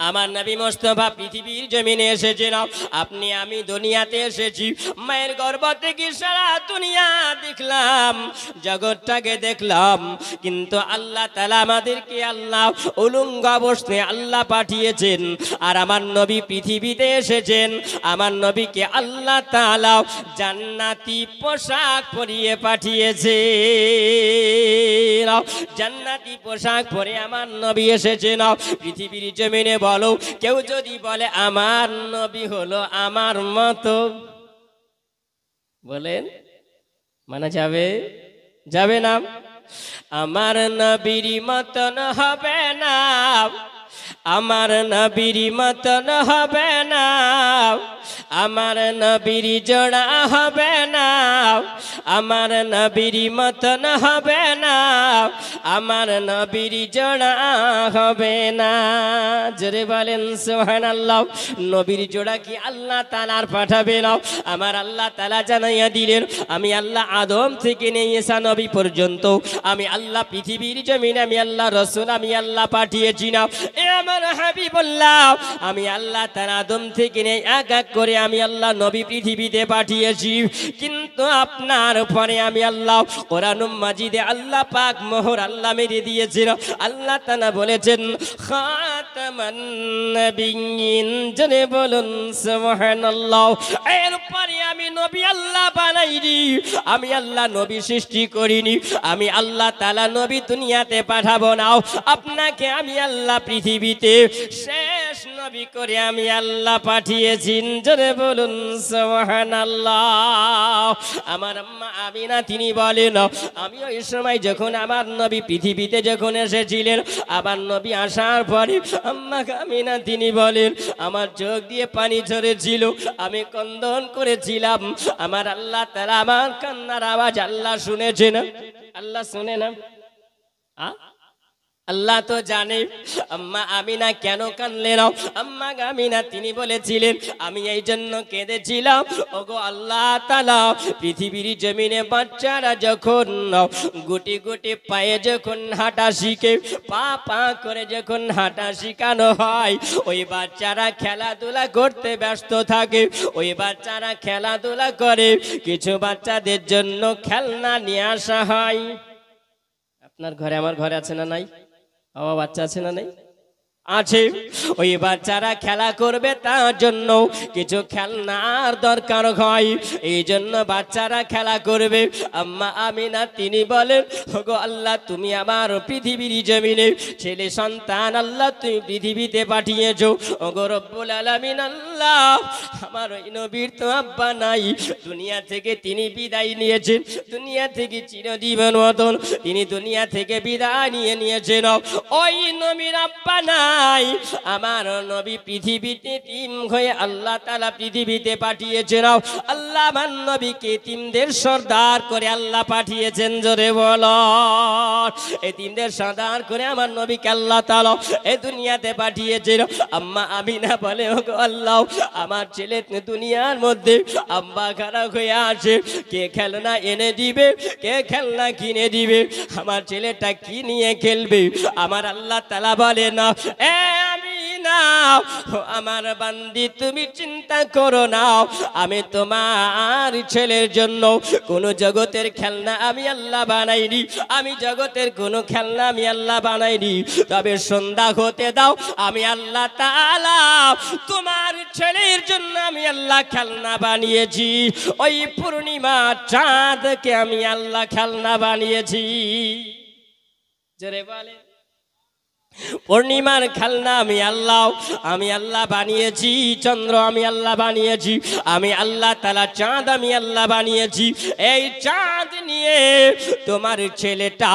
আমার নবী মুস্তাফা পৃথিবীর জমিনে এসেছেন, আপনি আমি দুনিয়াতে এসেছি। মায়ের গর্ভ থেকে সারা দুনিয়া দেখলাম, জগৎটাকে দেখলাম, কিন্তু আল্লাহ তাআলা আমাদেরকে আল্লাহ উলঙ্গ অবস্থায় আল্লাহ পাঠিয়েছেন। আর আমার নবী পৃথিবীতে এসেছেন, আমার নবীকে আল্লাহ তাআলা জান্নাতি পোশাক পরিয়ে পাঠিয়েছে। জান্নাতি পোশাক পরে আমার নবী এসেছেন পৃথিবীর জমিনে। বলো, কেউ যদি বলে আমার নবী হলো আমার মতো, বলেন মানা যাবে? যাবে না। আমার নবীর মতন হবে না, আমার নবীর মতন হবে না, আমার নবীর জোড়া হবে না, আমার নবীর মতন হবে না, আমার নবীর জোড়া হবে না। জোরে বলেন সুবহানাল্লাহ। নবীর জোড়া কি আল্লাহ তাআলার পাঠাবে না? আমার আল্লাহ তাআলা জানাইয়া দিলেন, আমি আল্লাহ আদম থেকে নিয়ে ঈসা নবী পর্যন্ত আমি আল্লাহ পৃথিবীর জমিনে আমি আল্লাহ রাসূল আমি আল্লাহ পাঠিয়েছি না। এ আমার হাবিবুল্লাহ, আমি আল্লাহ তাআলা আদম থেকে নিয়ে এক এক করে আমি আল্লাহ নবী পৃথিবীতে পাঠিয়েছি। কিন্তু আপনার পরে আমি আল্লাহ কোরআন মাজিদে আল্লাহ পাক মোহর আল্লাহ মেরে দিয়েছিল। আল্লাহ তাআলা বলেছেন খাতামান নবিয়্যিন। জনে বলুন সুবহানাল্লাহ। এরপরে আমি নবী আল্লাহ বানাইনি, আমি আল্লাহ নবী সৃষ্টি করিনি, আমি আল্লাহ তাআলা নবী দুনিয়াতে পাঠাবো না। আপনাকে আমি আল্লাহ পৃথিবীতে শেষ নবী করে আমি আল্লাহ পাঠিয়েছি। জোরে বলুন সুবহানাল্লাহ। আমার আম্মা আমিনা তিনি বলেন, আমি ওই সময় যখন আমার নবী পৃথিবীতে যখন এসেছিলেন, আমার নবী আসার পরে আম্মা আমিনা তিনি বলেন, আমার চোখ দিয়ে পানি ঝরেছিল, আমি ক্রন্দন করেছিলাম। আমার আল্লাহ তাআলা আমার কান্নার আওয়াজ আল্লাহ শুনেছেন। আল্লাহ শুনে না? আল্লাহ তো জানে। আম্মা আমিনা কেন কাঁদলেন? আম্মা আমিনা তিনি বলেছিলেন, আমি এই জন্য কেঁদেছিলাম, ওগো আল্লাহ তাআলা, পৃথিবীর জমিনে বাচ্চারা যখন গুটি গুটি পায়ে যখন হাঁটা শিখে, পা পা করে যখন হাঁটা শিখানো হয়, ওই বাচ্চারা খেলাধুলা করতে ব্যস্ত থাকে, ওই বাচ্চারা খেলাধুলা করে, কিছু বাচ্চাদের জন্য খেলনা নিয়ে আসা হয়। আপনার ঘরে আমার ঘরে আছে না নাই? বাবা বাচ্চা আছে না নাই? আছে। ওই বাচ্চারা খেলা করবে, তার জন্য কিছু খেলনার দরকার হয়, এই জন্য বাচ্চারা খেলা করবে। আম্মা আমিনা তিনি বলেন, ওগো আল্লাহ, তুমি আমার পৃথিবীর জমিনে ছেলে সন্তান আল্লাহ তুমি পৃথিবীতে পাঠিয়েছো। ওগো রব্বুল আলামিন আল্লাহ, আমার ওই নবীর তো আব্বা নাই, দুনিয়া থেকে তিনি বিদায় নিয়েছেন, দুনিয়া থেকে চিরজীবন মতন তিনি দুনিয়া থেকে বিদায় নিয়েছেন। ওই নবীর আব্বা নাই, আমার নবী পৃথিবীতে এতিম হয়ে আল্লাহ তাআলা পৃথিবীতে পাঠিয়েছেন। আল্লাহ আমার নবীকে এতিমদের সর্দার করে আল্লাহ পাঠিয়েছেন। জোরে বলো, এতিমদের সর্দার করে আমার নবীকে আল্লাহ তাআলা এই দুনিয়াতে পাঠিয়েছেন। আম্মা আমিনা বলে, ওগো আল্লাহ, আমার ছেলে দুনিয়ার মধ্যে আম্মা খারাপ হয়ে আছে, কে খেলনা এনে দিবে, কে খেলনা কিনে দিবে, আমার ছেলেটা কি নিয়ে খেলবে? আমার আল্লাহ তাআলা বলে না, আমিনা, আমার বান্দি তুমি চিন্তা করো না, আমি তোমার ছেলের জন্য কোন জগতের খেলনা আমি আল্লাহ বানাইনি, আমি জগতের কোন খেলনা আমি আল্লাহ বানাইনি। তবে সন্ধ্যা হতে দাও, আমি আল্লাহ তাআলা তোমার ছেলের জন্য আমি আল্লাহ খেলনা বানিয়েছি। ওই পূর্ণিমা চাঁদকে আমি আল্লাহ খেলনা বানিয়েছি। জোরে বলে, পূর্ণিমার খেলনা আমি আল্লাহ বানিয়েছি, চন্দ্র আমি আল্লাহ বানিয়েছি, আমি আল্লাহ তাআলা চাঁদ আমি আল্লাহ বানিয়েছি। এই চাঁদ নিয়ে তোমার ছেলেটা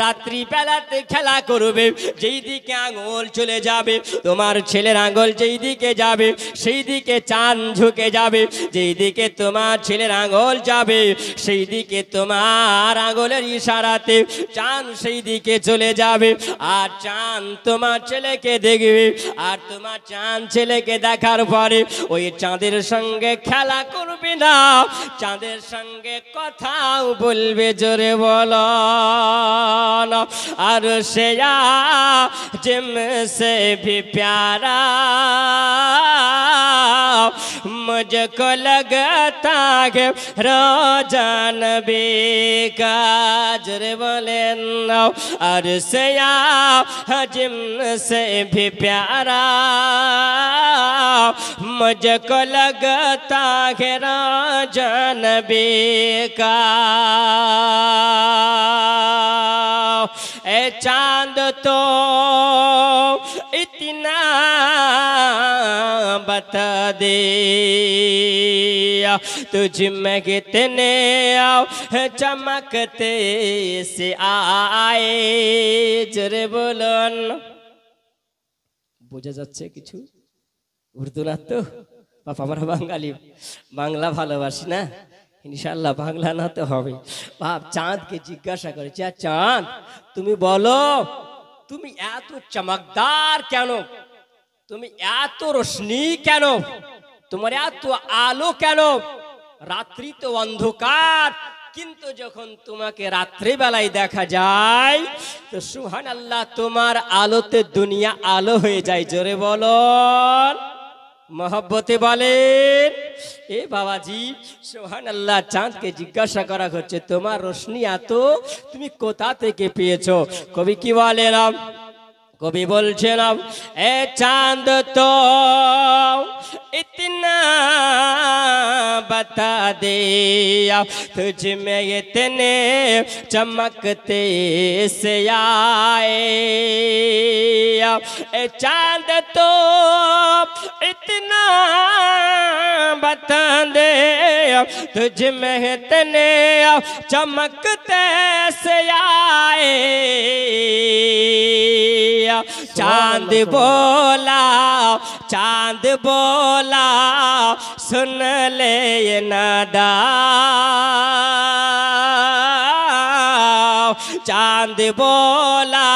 রাত্রি বেলাতে খেলা করবে, যেই দিকে আঙুল চলে যাবে, তোমার ছেলের আঙুল যেই দিকে যাবে সেই দিকে চাঁদ ঝুঁকে যাবে, যেই দিকে তোমার ছেলের আঙুল যাবে সেই দিকে তোমার আঙুলের ইশারাতে চাঁদ সেই দিকে চলে যাবে। আর চাঁদ তোমার ছেলেকে দেখবে, আর তোমার চাঁদ ছেলেকে দেখার পরে ওই চাঁদের সঙ্গে খেলা করবে না, চাঁদের সঙ্গে কথাও বলবে জোরে বলো না আর সে जिम से भी प्यारा मुझको लगता है रोजा नबी का जरे बोले और सया जिम से भी प्यारा मुझको लगता है रोजा नबी का ए चांद तो इतना बता दे तुझ में कितने चमकते से आए जरे बोलन বোঝা যাচ্ছে কিছু উর্দু না তো বাপ আমরা বাঙালি বাংলা ভালোবাসি না ইনশাআল্লাহ বাংলা না তো হবে বাপ চাঁদকে জিজ্ঞাসা করে চাঁদ তুমি বলো তুমি এত চমকদার কেন তুমি এত রোশনি কেন তোমার এত আলো কেন রাত্রি তো অন্ধকার কিন্তু যখন তোমাকে রাত্রি বেলায় দেখা যায় তো সুবহানাল্লাহ তোমার আলোতে দুনিয়া আলো হয়ে যায় জোরে বলুন मोहब्बते बोलें ए बाबाजी सुबहानाल्लाह चाँद के जिज्ञासा करा হচ্ছে তোমার रोशनी आतो তুমি কোথা থেকে পেয়েছো কবি কি বলে না कवि बोलছেন ए चांद तो इतना बता दे तुझ में इतने चमकते से आए ए चांद तो इतना बता दे तुझ में इतने चमकते से आए चांद बोला सुन ले ये नादा चांद बोला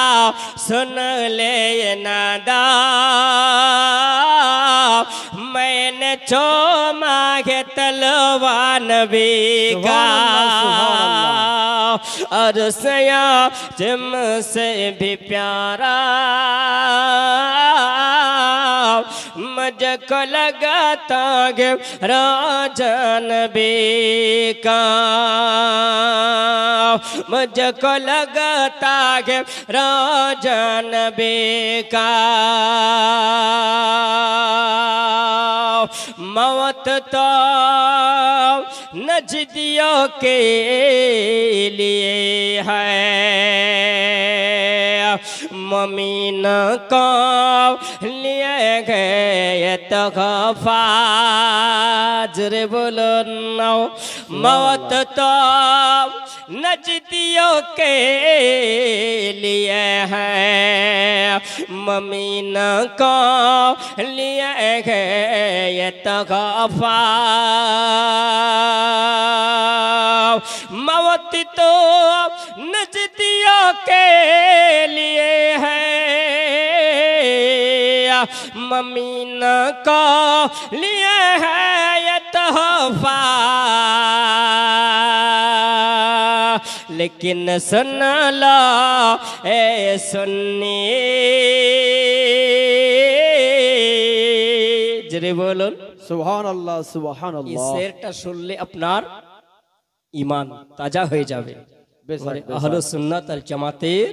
सुन ले ये नादा मैंने चूमा है तलवार नबी का और सया जिम से भी प्यारा मुझको लगता है रोजा नबी का मुझको लगता है रोजा नबी का मौत तो नजदियों के लिए है ममीन को लिए गए तो फाजरे बोलो ना मौत तो नजदियों के लिए है ममीन को लिए गए तो मौत तो नजदियों के लिए है ममीन को लिए है ये तोहफा लेकिन सुन लो ए सुन्नी जरे बोलो सुबहानअल्लाह सुबहानअल्लाह इस शेरটা শুনলে আপনার ईमान ताजा हो जाए अहले सुन्नत और जमातेर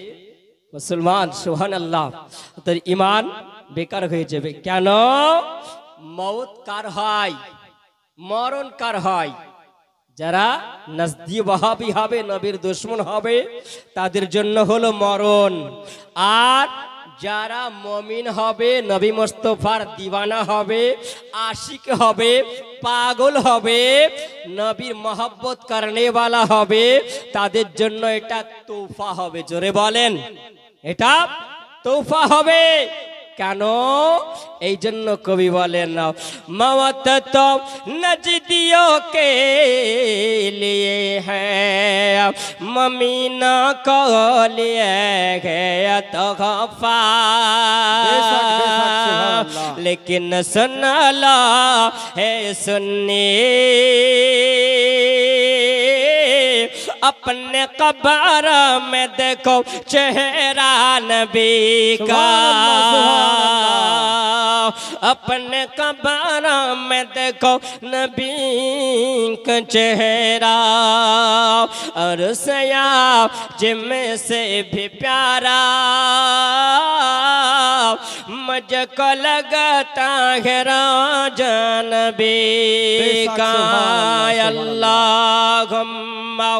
मुसलमान सुबहानअल्लाह तर ईमान बेकार हो जाए केन मौत कार হয় मरण कार হয় যারা নজদি ওয়াহাবি হবে নবীর দুশমন হবে তাদের জন্য হলো মরণ আর যারা মুমিন হবে নবী মুস্তাফার দিওয়ানা হবে আশিক হবে পাগল হবে নবীর मोहब्बत करने वाला হবে তাদের জন্য এটা তোফা হবে জোরে বলেন এটা তোফা হবে কেন এই জন্য কবি বলেন না मौत तो नजदियों के लिए है ममीन को लिए गया तो खफा लेकिन सुन लो है सुन्नी अपने कब्र में देखो चेहरा नबी का, अपने कब्र में देखो नबी का चेहरा, और सया जिनमें से भी प्यारा मुझको लगता है राजा नबी का। अल्लाहुम्मा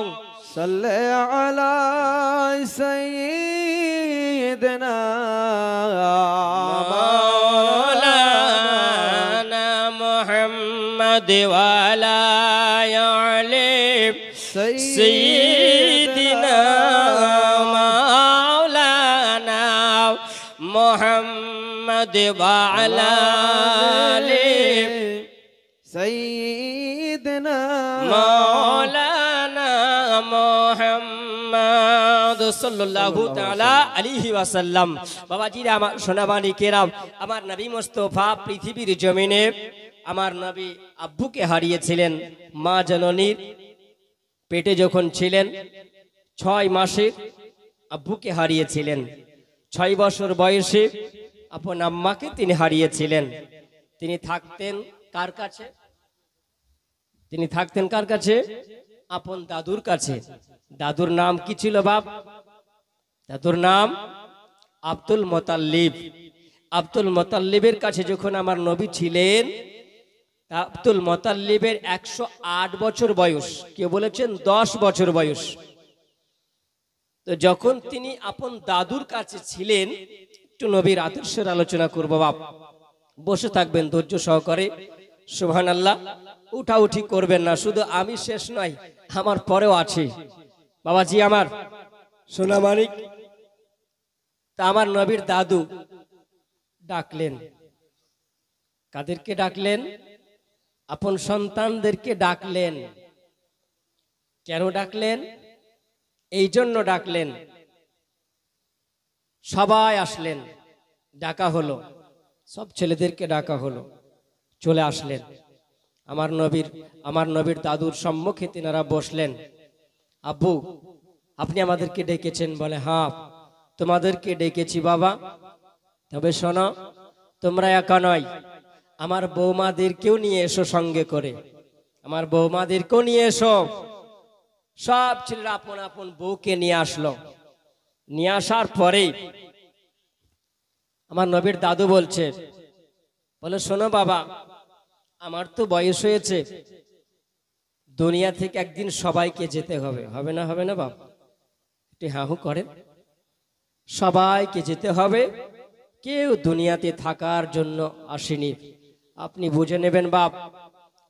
सल्ले अला सय्यिदना मौलाना मुहम्मद वाला आले सय्यिदना मौलाना मुहम्मद वाला आले सय्यिदना मौलाना মুহাম্মদ সাল্লাল্লাহু তাআলা আলাইহি ওয়াসাল্লাম। বাবাজিরা, আমার সোনাবানি কেরাম, আমার নবী মুস্তাফা পৃথিবীর জমিনে আমার নবী আব্বুকে হারিয়েছিলেন। মা জননীর পেটে যখন ছিলেন 6 মাসে আব্বুকে হারিয়েছিলেন। 6 বছর বয়সে আপন আম্মাকে তিনি হারিয়েছিলেন। তিনি থাকতেন কার কাছে? তিনি থাকতেন কার কাছে? আপন দাদুর কাছে। দাদুর নাম কি ছিল বাপ? দাদুর নাম আব্দুল মুতাল্লিব। আব্দুল মুতাল্লিবের কাছে যখন আমার নবী ছিলেন, আব্দুল মুতাল্লিবের 108 বছর বয়স, কেউ বলেছেন 10 বছর বয়স। তো যখন তিনি আপন দাদুর কাছে ছিলেন, একটু নবীর আদর্শের আলোচনা করব বাপ। বসে থাকবেন ধৈর্য সহকারে। সুবহানাল্লাহ, উঠাউঠি করবেন না, শুধু আমি শেষ নয়, আমার পরেও আছে। বাবাজি আমার সোনা মানিক, তা আমার নবীর দাদু ডাকলেন। কাদেরকে ডাকলেন? আপন সন্তানদেরকে ডাকলেন। কেন ডাকলেন? এই জন্য ডাকলেন, সবাই আসলেন, ডাকা হলো, সব ছেলেদেরকে ডাকা হলো, চলে আসলেন। আমার নবীর দাদুর সম্মুখে তিনারা বসলেন। আব্বু, আপনি আমাদেরকে ডেকেছেন? বলে, হ্যাঁ, তোমাদেরকে ডেকেছি বাবা। তবে শোনো, তোমরা একা নয়, আমার বৌমাদেরকেও নিয়ে এসো সঙ্গে করে, আমার বৌমাদেরকেও নিয়ে এসো। সব ছেলেরা আপন আপন বউকে নিয়ে আসলো। নিয়ে আসার পরে আমার নবীর দাদু বলে, শোনো বাবা, আমার তো বয়স হয়েছে, দুনিয়া থেকে একদিন সবাইকে যেতে হবে। হবে না? হবে না বাপ? একটু হাহু করেন। সবাইকে যেতে হবে, কেউ দুনিয়াতে থাকার জন্য আসেনি। আপনি বুঝে নেবেন বাপ।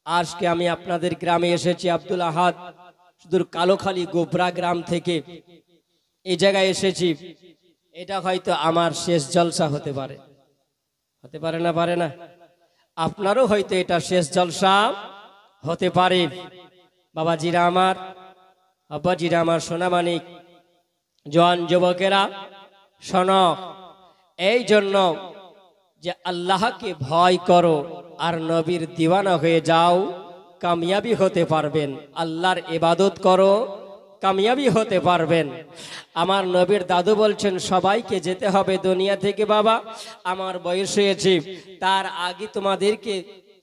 আজকে আমি আপনাদের গ্রামে এসেছি, আব্দুল আহাদ, সুদূর কালোখালী গোবরা গ্রাম থেকে এই জায়গায় এসেছি। এটা হয়তো আমার শেষ জলসা হতে পারে। হতে পারে না? পারে না? আপনারও হয়তো এটা শেষ জলসা হতে পারে। বাবাজিরা আমার, আব্বাজিরা আমার, সোনা মানিক, জওয়ান যুবকেরা শোনো, এই জন্য যে আল্লাহকে ভয় করো আর নবীর দিওয়ানা হয়ে যাও, কামিয়াবি হতে পারবেন। আল্লাহর ইবাদত করো, কামিয়াবি হতে পারবেন। আমার নবীর দাদু বলছেন সবাইকে যেতে হবে দুনিয়া থেকে বাবা। আমার বয়স হয়েছে, তার আগে তোমাদেরকে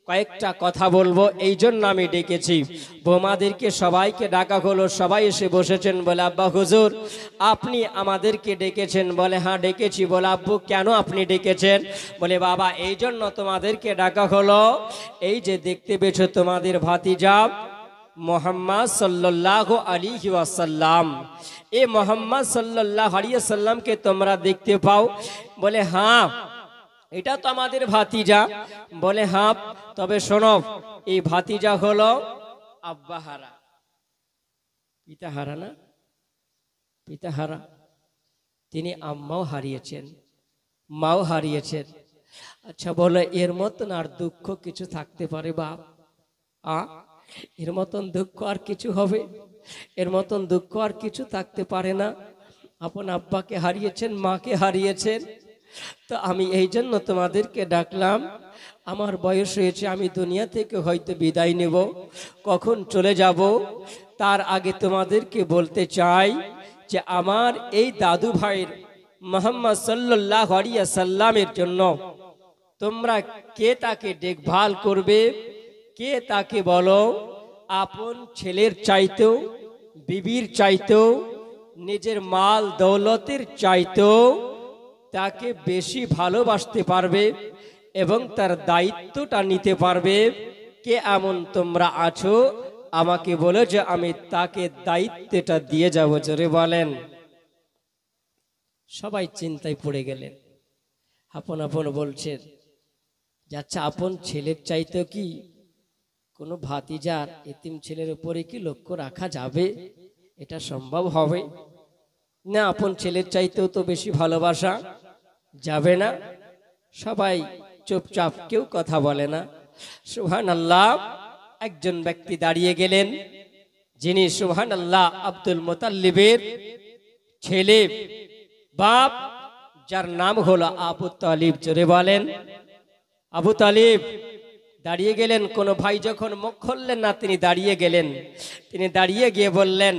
কয়েকটা কথা বলবো, এই জন্য আমি ডেকেছি। বোমাদেরকে সবাইকে ডাকা হলো, সবাই এসে বসেছেন। বলে, আব্বা হুজুর, আপনি আমাদেরকে ডেকেছেন? বলে, হ্যাঁ ডেকেছি। বলে, আব্বু কেন আপনি ডেকেছেন? বলে, বাবা এই জন্য তোমাদেরকে ডাকা হলো, এই যে দেখতে পেয়েছো তোমাদের ভাতিজা মোহাম্মদ সাল্লাল্লাহু আলাইহি ওয়াসাল্লাম, এ মোহাম্মদ সাল্লাল্লাহু আলাইহি ওয়াসাল্লামকে তোমরা দেখতে পাও? বলে, হ্যাঁ, এটা তো আমাদের ভাতিজা। বলে, হ্যাঁ, তবে শোনো, এই ভাতিজা হলো আব্বাহারা, পিতাহারা না, পিতাহারা। তিনি আম্মাও হারিয়েছেন, মাও হারিয়েছেন। আচ্ছা বলে, এর মতন আর দুঃখ কিছু থাকতে পারে বাপ? এর মতন দুঃখ আর কিছু হবে? এর মতন দুঃখ আর কিছু থাকতে পারে না। আপন আব্বাকে হারিয়েছেন, মাকে হারিয়েছেন। তো আমি এই জন্য তোমাদেরকে ডাকলাম। আমার বয়স হয়েছে, আমি দুনিয়া থেকে হয়তো বিদায় নেব, কখন চলে যাব তার আগে তোমাদেরকে বলতে চাই যে আমার এই দাদু ভাইয়ের মুহাম্মদ সাল্লাল্লাহু আলাইহি ওয়াসাল্লামের জন্য তোমরা কে তাকে দেখভাল করবে, কে তাকে বলো আপন ছেলের চাইতেও, বিবির চাইতেও, নিজের মাল দৌলতের চাইতেও তাকে বেশি ভালোবাসতে পারবে এবং তার দায়িত্বটা নিতে পারবে, কে এমন তোমরা আছো আমাকে বলো যে আমি তাকে দায়িত্বটা দিয়ে যাব। জোরে বলেন। সবাই চিন্তায় পড়ে গেলেন, আপন আপন বলছেন যে আচ্ছা আপন ছেলের চাইতে কি কোনো ভাতিজার এতিম ছেলের উপরে কি লক্ষ্য রাখা যাবে? এটা সম্ভব হবে না। আপন ছেলের চাইতেও তো বেশি ভালোবাসা যাবে না। সবাই চুপচাপ, কেউ কথা বলে না। সুবহানাল্লাহ। একজন ব্যক্তি দাঁড়িয়ে গেলেন, যিনি সুবহানাল্লাহ আব্দুল মুতাল্লিবের ছেলে, বাপ, যার নাম হলো আবু তালিব। জোরে বলেন। আবু তালিব দাঁড়িয়ে গেলেন। কোন ভাই যখন মুখ খুললেন না, তিনি দাঁড়িয়ে গেলেন। তিনি দাঁড়িয়ে গিয়ে বললেন,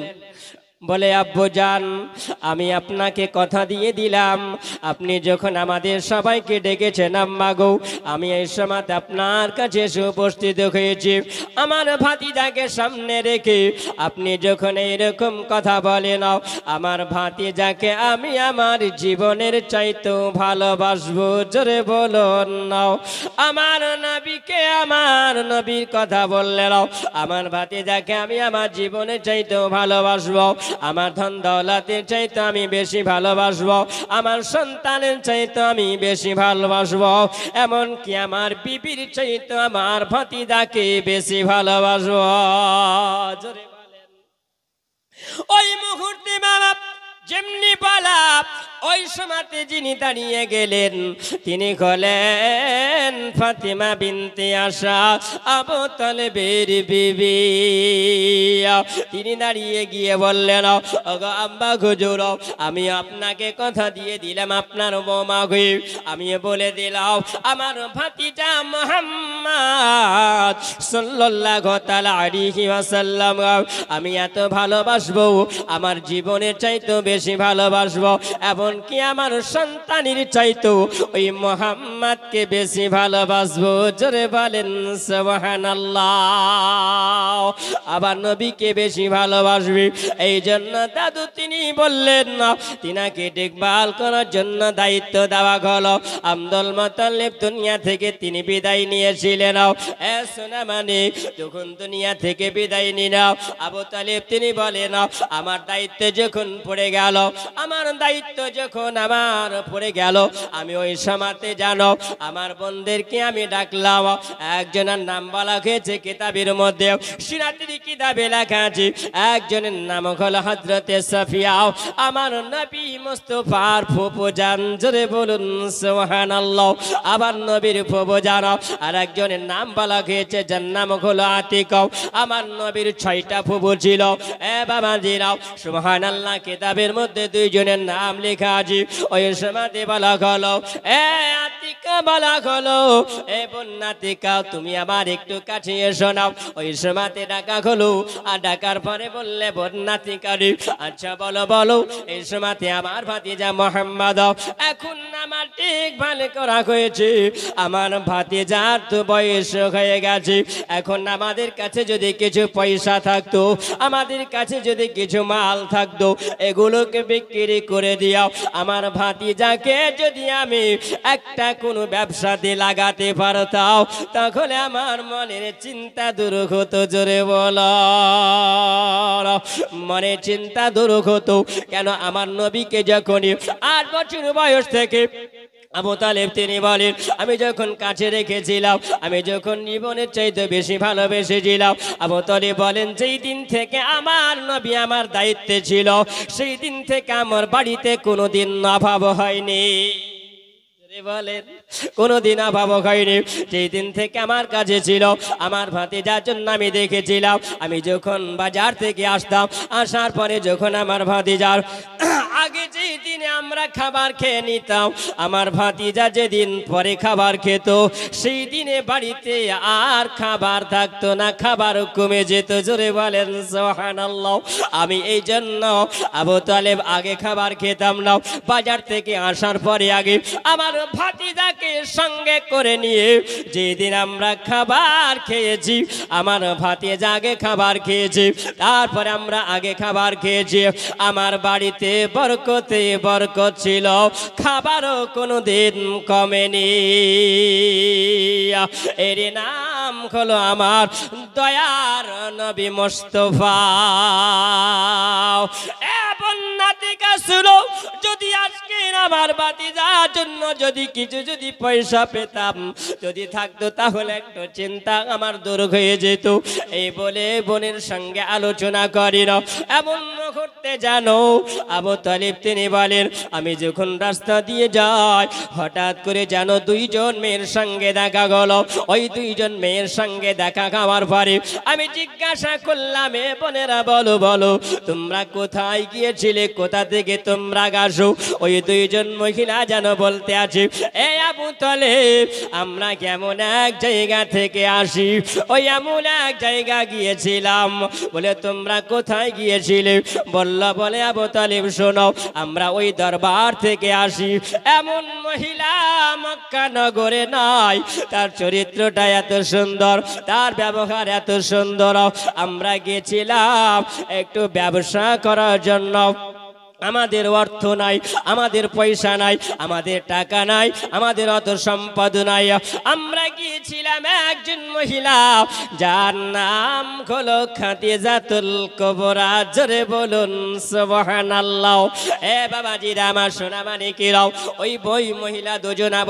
বলে আব্বু জান, আমি আপনাকে কথা দিয়ে দিলাম, আপনি যখন আমাদের সবাইকে ডেকেছেন আম্মা গো, আমি এই সময় আপনার কাছে এসে উপস্থিত হয়েছি আমার ভাতিজাকে সামনে রেখে। আপনি যখন এইরকম কথা বলেন, আমার ভাতিজাকে আমি আমার জীবনের চাইতেও ভালোবাসবো। জোরে বলুন নাও। আমার নবীকে, আমার নবীর কথা বললেন, আমার ভাতিজাকে আমি আমার জীবনের চাইতেও ভালোবাসবো, আমার ধন দৌলতের চাইতে আমি বেশি ভালোবাসবো, আমার সন্তানের চাইতে আমি বেশি ভালোবাসবো, এমনকি আমার বিবির চাইতে আমার ভাতিজাকে বেশি ভালোবাসবো। জোরে বলেন। ওই মুহূর্তে বাবা যেমনি বলা, ওই সময়তে যিনি দাঁড়িয়ে গেলেন তিনি হলেন ফাতিমা বিনতে আশা, আবু তালেবের বিবি। তিনি দাঁড়িয়ে গিয়ে বললেন, ওগো আব্বা হুজুর, আমি আপনাকে কথা দিয়ে দিলাম আপনার বৌমা হয়ে, আমি বলে দিলাম আমার ভাতিজা মুহাম্মদ সাল্লাল্লাহু তাআলা আলাইহি ওয়াসাল্লাম আমি এত ভালোবাসবো, আমার জীবনের চাইতে বেশি ভালোবাসবো, এমনকি আমার সন্তানের চাইতেও ওই মুহাম্মদকে বেশি ভালোবাসবো। জোরে বলেন সুবহানাল্লাহ। আবার নবীকে বেশি ভালোবাসবে, এই জন্য দাদু তিনি বললেন না, তিনাকে দেখভাল করার জন্য দায়িত্ব দেওয়া হলো। আব্দুল মুতাল্লিব দুনিয়া থেকে তিনি বিদায় নিয়েছিলেন। শোনা মানে যখন দুনিয়া থেকে বিদায় নিল, আবু তালিব তিনি বলেন, আমার দায়িত্ব যখন পড়ে গেল, আমার দায়িত্ব যখন আমার পড়ে গেল, আমি ওই সময়তে জানো আমার বোনদেরকে আমি ডাকলাম। একজনের নাম বলা হয়েছে কিতাবের মধ্যে, সিরাতের কিতাবে লেখা আছে, একজনের নাম হলো হযরতে সাফিয়া, আমার নবী মুস্তাফার ফুফু জান। জোরে বলুন সুবহানাল্লাহ। আবার নবীর ফুফু জান। আর একজনের নাম বলা হয়েছে যার নাম হলো আতিকা, আমার নবীর 6টা ফুফু ছিল। এ বাবা জিরাও সুবহানাল্লাহ, কিতাবের মধ্যে দুইজনের নাম লেখা আছে। ওই সময়তে বলা হলো, এ আতিকা বলা হলো, এ বোন আতিকা তুমি আমার একটু কাছে এসো না। ওই সময়তে ডাকা হলো, আর ডাকার পরে বললে বোন আতিকা রে, আচ্ছা বলো বলো, এই সময়তে আমার ভাতিজা মুহাম্মদ, এখন আমার ঠিক ভালো করা হয়েছে, আমার ভাতিজার তো বয়স হয়ে গেছে, এখন আমাদের কাছে যদি কিছু পয়সা থাকতো, আমাদের কাছে যদি কিছু মাল থাকতো, এগুলোকে বিক্রি করে দিও, আমার ভাতিজাকে যদি আমি একটা কোনো ব্যবসাতে লাগাতে পারতাম, তাহলে আমার মনের চিন্তা দূর হতো। জোরে বলো, মনের চিন্তা দূর হতো। কেন আমার নবীকে যখনই 8 বছর বয়স থেকে আবু তালেব তিনি বলেন, আমি যখন কাছে রেখেছিলাম, আমি যখন জীবনের চাইতে বেশি ভালোবেসেছিলাম। আবু তালেব বলেন, যেই দিন থেকে আমার নবী আমার দায়িত্বে ছিল, সেই দিন থেকে আমার বাড়িতে কোনোদিন অভাব হয়নি। বলেন কোনদিন অভাব হয়নি। যেই দিন থেকে আমার কাছে ছিল আমার ভাতিজার জন্য আমি দেখেছিলাম, আমি যখন বাজার থেকে আসতাম, আসার পরে যখন আমার ভাতিজার আগে যেই দিনে আমরা খাবার খেয়ে নিতাম, আমার ভাতিজা যেদিন পরে খাবার খেত সেই দিনে বাড়িতে আর খাবার থাকতো না, খাবার কমে যেত। জোরে বলেন সুবহানাল্লাহ। আমি এই জন্য আবু তালেব আগে খাবার খেতাম না, বাজার থেকে আসার পরে আগে আমার ভাতিজাকে সঙ্গে করে নিয়ে যেদিন আমরা খাবার খেয়েছি, আমার ভাতিজা আগে খাবার খেয়েছি, তারপরে আমরা আগে খাবার খেয়েছি, আমার বাড়িতে বরকতে বরকত ছিল, খাবারও কোনোদিন কমেনি। এর নাম হলো আমার দয়ার নবী মুস্তাফা। যদি আজকে আমার ভাতিজার জন্য যদি কিছু যদি পয়সা পেতাম, যদি থাকতো, তাহলে একটু চিন্তা আমার দূর হয়ে যেত। এই বলে বোনের সঙ্গে আলোচনা করি না। এমন মুহূর্তে জানো আবু তালিব তিনি বলেন, আমি যখন রাস্তা দিয়ে যাই হঠাৎ করে যেন দুইজন মেয়ের সঙ্গে দেখা গেল। ওই দুইজন মেয়ের সঙ্গে দেখা খাওয়ার পরে আমি জিজ্ঞাসা করলাম, এ বোনেরা বলো বলো তোমরা কোথায় গিয়েছিলে, কোথা থেকে তোমরা গেছো? ওই দুইজন মহিলা যেন বলতে আছে, এ আবু তালেব আমরা কেমন এক জায়গা থেকে আসি, ওই এমন এক জায়গা গিয়েছিলাম। বলে তোমরা কোথায় গিয়েছিলে? বলে আবু তালেব শোনো, আমরা ওই দরবার থেকে আসি। এমন মহিলা মক্কা নগরে নাই, তার চরিত্রটা এত সুন্দর, তার ব্যবহার এত সুন্দর। আমরা গেছিলাম একটু ব্যবসা করার জন্য। আমাদের অর্থ নাই, আমাদের পয়সা নাই, আমাদের টাকা নাই, আমাদের অত সম্পদ নাই। আমরা গিয়েছিলাম একজন মহিলা যার নাম হলো খাদিজাতুল কুবরা। জোরে বলুন সুবহানাল্লাহ। এ বাবাজিরা আমার সোনা মানিকেরাও, ওই বই মহিলা দুজনা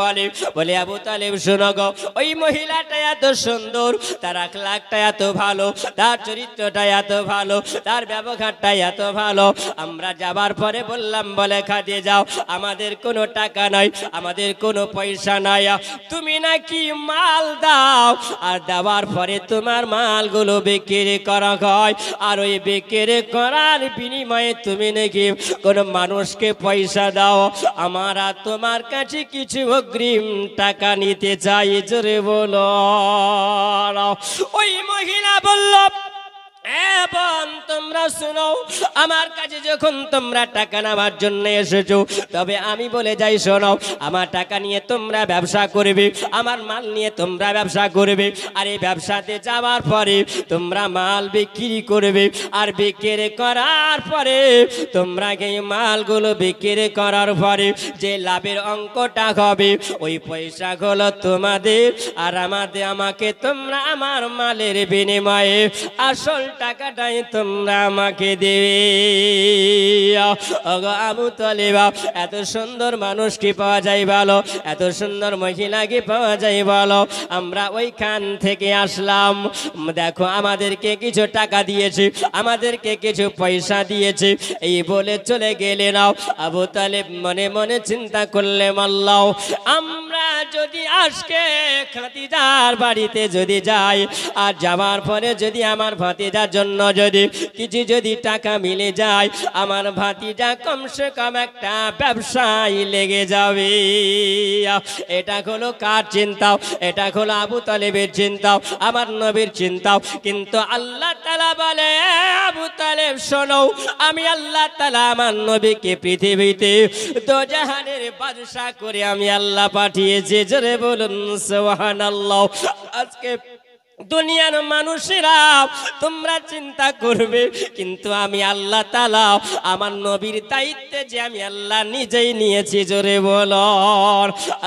বলে আবু তালেব শোনো গো, ওই মহিলাটা এত সুন্দর, তার আখলাকটা এত ভালো, তার চরিত্রটা এত ভালো, তার ব্যবহারটা এত ভালো। আমরা যাবার পরে বললাম, বলে খাদিজা আমাদের কোনো টাকা নাই, আমাদের কোনো পয়সা নাই, তুমি নাকি মাল দাও, আর দেওয়ার পরে তোমার মালগুলো বিক্রি করা হয়, আর ওই বিক্রি করার বিনিময়ে তুমি নাকি কোনো মানুষকে পয়সা দাও। আমরা তোমার কাছে কিছু অগ্রিম টাকা নিতে চাই। জোরে বলো। ওই মহিলা বলল, এবং তোমরা শুনো, আমার কাছে যখন তোমরা টাকা নেওয়ার জন্য এসেছো, তবে আমি বলে যাই শোনো, আমার টাকা নিয়ে তোমরা ব্যবসা করবে, আমার মাল নিয়ে তোমরা ব্যবসা করবে, আর এই ব্যবসাতে যাওয়ার পরে তোমরা মাল বিক্রি করবে, আর বিক্রি করার পরে তোমরা এই মালগুলো বিক্রি করার পরে যে লাভের অঙ্কটা হবে, ওই পয়সাগুলো তোমাদের, আর আমাকে তোমরা আমার মালের বিনিময়ে আসল টাকাটাই তোমরা আমাকে দেবে। আবু তালেব, এত সুন্দর মানুষ কি পাওয়া যায় বলো, এত সুন্দর মহিলা কি পাওয়া যায় বলো। আমরা ওইখান থেকে আসলাম, দেখো আমাদেরকে কিছু টাকা দিয়েছে, আমাদেরকে কিছু পয়সা দিয়েছে, এই বলে চলে গেলে নাও। আবু তালেব মনে মনে চিন্তা করলে, আল্লাহ আমরা যদি আজকে খাদিজার বাড়িতে যদি যাই, আর যাওয়ার পরে যদি আমার ভাতিজার জন্য যদি কিছু যদি টাকা মিলে যায়, আমার ভাতিজা কমসে কম একটা ব্যবসায় লেগে যাবে। এটা হলো কার চিন্তাও? এটা হলো আবু তালেবের চিন্তাও, আমার নবীর চিন্তাও। কিন্তু আল্লাহ তাআলা বলে, আবু তালেব শোনো, আমি আল্লাহ তাআলা আমার নবীকে পৃথিবীতে দোজাহানের বাদশা করে আমি আল্লাহ পাঠিয়েছি। জোরে বলুন সুবহানাল্লাহ। আজকে দুনিয়ার মানুষেরা তোমরা চিন্তা করবে, কিন্তু আমি আল্লাহ তাআলা আমার নবীর দায়িত্বে যে আমি আল্লাহ নিজেই নিয়েছি। জোরে বলো।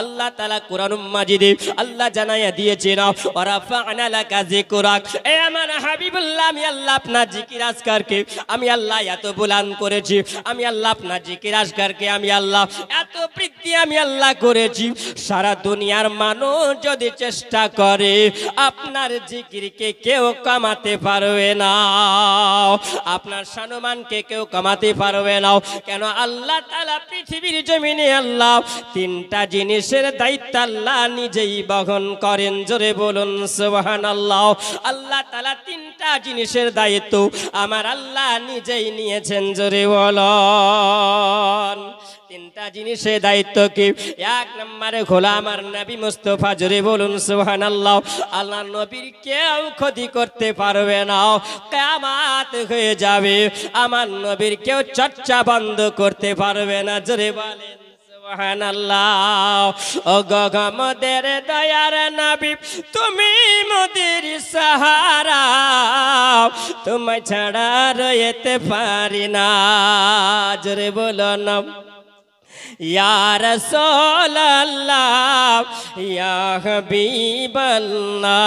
আল্লাহ তাআলা কোরআন মাজিদে আল্লাহ জানাইয়া দিয়েছেন, ওয়ারাফা'না লাকা যিকরাক। এ আমার হাবিবুল্লাহ, আমি আল্লাহ আপনার জিকির আজকারকে আমি আল্লাহ এত বুলান করেছি, আমি আল্লাহ আপনার জিকির আজকারকে আমি আল্লাহ এত বৃদ্ধি আমি আল্লাহ করেছি। সারা দুনিয়ার মানুষ যদি চেষ্টা করে আপনার জিকিরকে কেউ কমাতে পারবে না, আপনার সম্মানকে কেউ কমাতে পারবে না। কেন? আল্লাহ তাআলা পৃথিবীর জমিনে আল্লাহ তিনটা জিনিসের দায়িত্ব আল্লাহ নিজেই বহন করেন। জোরে বলুন সুবহানাল্লাহ। আল্লাহ তাআলা তিনটা জিনিসের দায়িত্ব আমার আল্লাহ নিজেই নিয়েছেন। জোরে বলুন তিনটা জিনিসের দায়িত্ব কি? এক নম্বরে খোলা আমার নবী মুস্তাফা। জোরে বলুন সুবহানাল্লাহ। আল্লাহ নবীর কেউ ক্ষতি করতে পারবে না, কিয়ামত হয়ে যাবে আমার নবীর কেউ চর্চা বন্ধ করতে পারবে না। জোরে বলেন সুবহানাল্লাহ। ও গো মোদের দয়ার নবী, তুমি মোদের সাহারা, তোমায় ছাড়া রইতে পারি না। জোরে বলো না ইয়া রাসূলুল্লাহ ইয়া হাবিবাল্লাহ।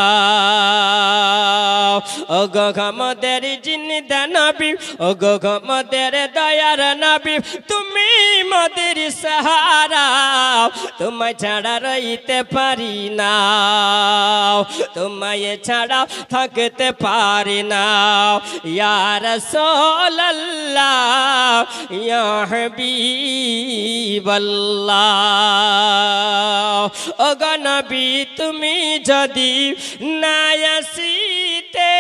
ও গো আমাদের জিন্দা নবী, ও গো আমাদের দয়ার নবী, তুমি মোদের সাহারা, তোমায় ছাড়া রইতে পারি না, তোমায় ছাড়া থাকতে পারি না। ইয়া রাসূলুল্লাহ ইয়া হাবিবাল্লাহ। ও গো নবী তুমি যদি না আসিতে,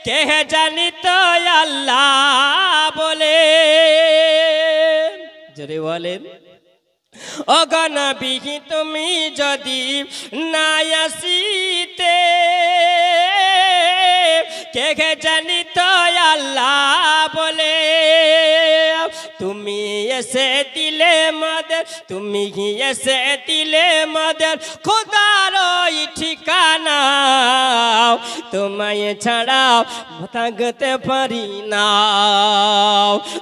কে জানি তো আল্লাহ বলে। জোরে বলেন। ও গো নবী তুমি যদি না আসিতে, কে জানি তো আল্লাহ বলে। তুমি এসে দিলে মদর, তুমি এসে দিলে মদর খোদার ওই ঠিকানা, তোমায় ছাড়া থাকতে পারি না,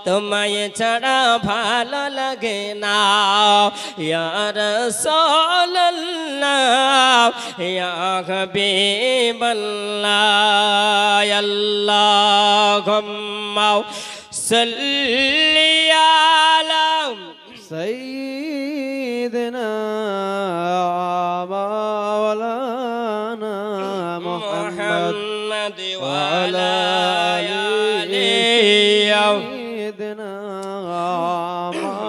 তোমায় ছাড়া ভালো লাগে না। ইয়া রাসূলুল্লাহ ইয়া হাবিবাল্লাহ। আল্লাহুম্মা সাল্লি আলা সাইয়্যিদিনা মাওলানা মুহাম্মদ ওয়া আলা আলিহি সাইয়্যিদিনা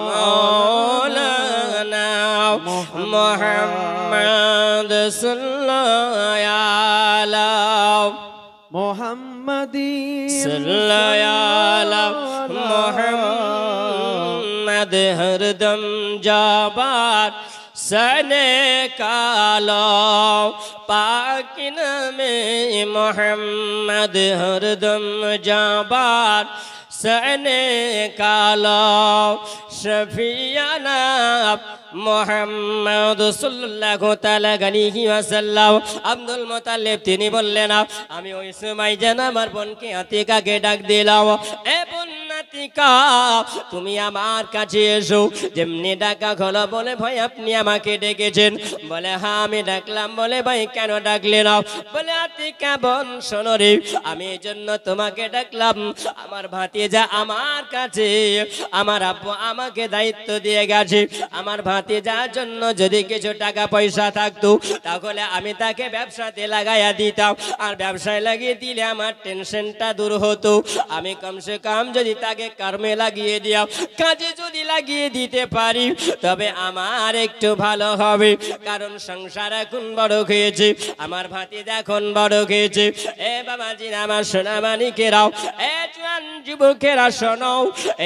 মাওলানা মুহাম্মদ সাল্লাল্লাহু আলা মুহাম্মাদি সাল্লাল্লাহু মুহাম্মদ হরদম জাবাত सने कालो पाक नामे मोहम्मद हरदम जाबार सने कालो शफियाना মোহাম্মদ সাল্লাল্লাহু তাআলা আলাইহি ওয়াসাল্লাম। আব্দুল মুতাল্লিব তিনি বললেন আমি ওই সময় যেন আমার বোনকে আতিকাকে ডাক দিলাম, এ বোন আতিকা তুমি আমার কাছে এসো। যেমনি ডাকা হলো বলে ভাই আপনি আমাকে ডেকেছেন? বলে হ্যাঁ আমি ডাকলাম। বলে ভাই কেন ডাকলেন? বলে আতিকা বোন শোনো রে, আমি এই জন্য তোমাকে ডাকলাম, আমার ভাতিজা আমার কাছে আমার আব্বু আমাকে দায়িত্ব দিয়ে গেছে, আমার ভাতিজার জন্য যদি কিছু টাকা পয়সা থাকতো তাহলে আমি তাকে ব্যবসাতে লাগাইয়া দিতাম, আর ব্যবসায় লাগিয়ে দিলে আমার টেনশনটা দূর হতো। আমি কমসে কম যদি তাকে কর্মে লাগিয়ে দিও, কাজে যদি লাগিয়ে দিতে পারি তবে আমার একটু ভালো হবে, কারণ সংসার এখন বড় হয়েছে, আমার ভাতিজা এখন বড় হয়েছে। এ বাবাজি আমার সোনা মানিকেরাও, এ জওয়ান যুবকেরা শোনো,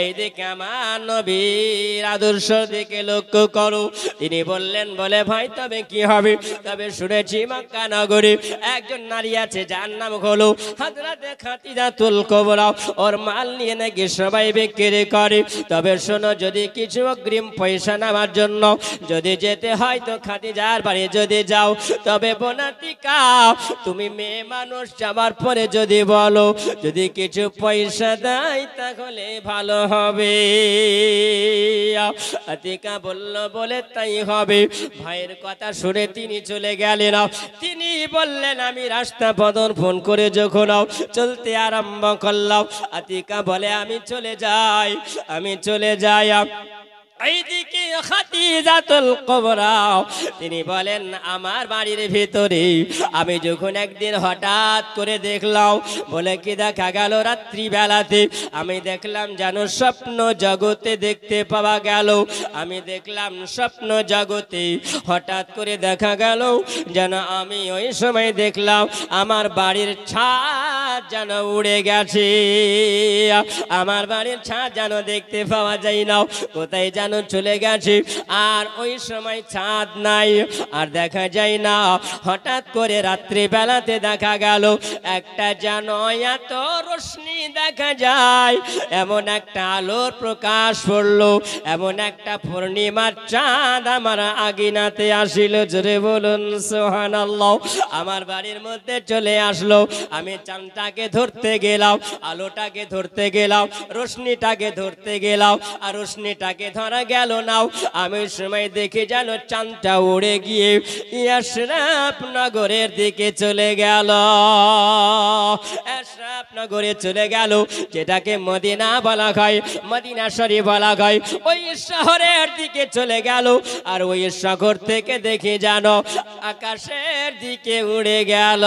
এই দিকে আমার নবীর আদর্শ দিকে লক্ষ্য করো। তিনি বললেন বলে ভাই তবে কি হবে? তবে শুনেছি মক্কা নগরে একজন নারী আছে যার নাম হলো হযরত খাদিজাতুল কুবরা, ওর মাল নিয়ে নাকি সবাই বিক্রি করে। তবে শোনো, যদি কিছু অগ্রিম পয়সা নেওয়ার জন্য যদি যেতে হয় তো খাদিজার বাড়ি যদি যাও, তবে বোনাতিকা তুমি মেয়ে মানুষ যাবার পরে যদি বলো যদি কিছু পয়সা দেয় তাহলে ভালো হবে। আতিকা বলল বলে তাই হবে। ভাইয়ের কথা শুনে তিনি চলে গেলেন। তিনি বললেন আমি রাস্তা বদল ফোন করে যখন চলতে আরম্ভ করলাম, আতিকা বলে আমি চলে যাই, আমি চলে যাই। এইদিকে খাদিজাতুল কুবরা তিনি বলেন আমার বাড়ির ভিতরে আমি যখন একদিন হঠাৎ করে দেখলাম, বলে কি দেখা গেল, রাত্রি বেলাতে আমি দেখলাম যেন স্বপ্ন জগতে দেখতে পাওয়া গেল। আমি দেখলাম স্বপ্ন জগতে হঠাৎ করে দেখা গেল যেন আমি ওই সময় দেখলাম আমার বাড়ির ছাদ যেন উড়ে গেছে। আমার বাড়ির ছাদ যেন দেখতে পাওয়া যায় না, কোথায় যেন চলে গেছে। আর ওই সময় ছাদ নাই, আর দেখা যায় না। হঠাৎ করে রাত্রি বেলাতে দেখা গেল একটা যেন এত রোশনি দেখা যায়, এমন একটা আলোর প্রকাশ পড়লো, এমন একটা পূর্ণিমার চাঁদ আমার আগিনাতে আসিল। জোরে বলুন সুবহানাল্লাহ। আমার বাড়ির মধ্যে চলে আসলো। আমি চাঁদটাকে ধরতে গেলাম, আলোটাকে ধরতে গেলাম, রোশনিটাকে ধরতে গেলাম, আর রোশনিটাকে ধরা গেল না। আমি সময় দেখে যেন চাঁদটা উড়ে গিয়ে আশরাফ নগরের দিকে চলে গেল। আশরাফ নগরে চলে গেল, যেটাকে মদিনা বলা হয়, মদিনা শরীফ বলা হয়। ওই শহরের দিকে চলে গেল, আর ওই শহর থেকে দেখে যেন আকাশের দিকে উড়ে গেল,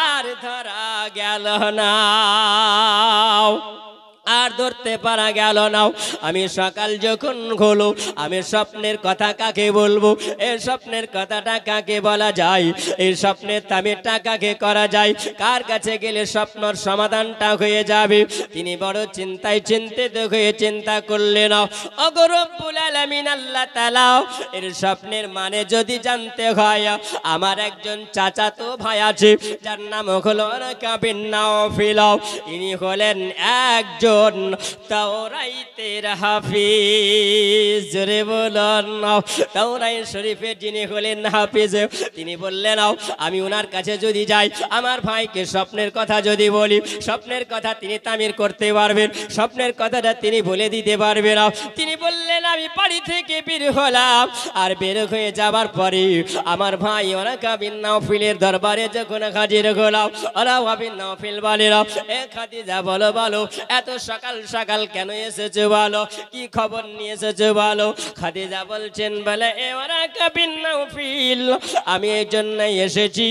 আর ধরা গেল না, আর ধরতে পারা গেল না। আমি সকাল যখন হলো, আমি স্বপ্নের কথা কাকে বলবো? এই স্বপ্নের কথাটা কাকে বলা যায়? এই স্বপ্নের তাবিরটা কাকে করা যায়? কার কাছে গেলে স্বপ্নের সমাধানটা হয়ে যাবে? তিনি বড় চিন্তায় চিন্তিত হয়ে চিন্তা করলেন, ওগো রব্বুল আলামিন আল্লাহ তাআলা, এর স্বপ্নের মানে যদি জানতে হয়, আমার একজন চাচাতো ভাই আছে, যার নাম হলো ওয়ারাকা বিন নাওফিল। ইনি হলেন একজন তাওরাইতের হাফিজ। জোরে বলুন, তাওরাত শরীফের যিনি হলেন হাফিজ। তিনি বললেন, আমি ওনার কাছে যদি যাই, আমার ভাইকে স্বপ্নের কথা যদি বলি, স্বপ্নের কথা তিনি তামির করতে পারবেন, স্বপ্নের কথাটা তিনি বলে দিতে পারবেন। তিনি বললেন, আমি বাড়ি থেকে বের হলাম, আর বের হয়ে যাবার পরে আমার ভাই ওয়ারাকা বিন নাওফিলের দরবারে যখন হাজির হলাম, ওয়ারাকা বিন নাওফিল বলেন, এ খাদিজা বলো বলো, এত সকাল সকাল কেন এসেছো বলো, কি খবর নিয়ে এসেছো বলো? খাদিজা বলছেন, বলে এ ওয়ারাকা বিন নাওফিল, আমি এই জন্যই এসেছি,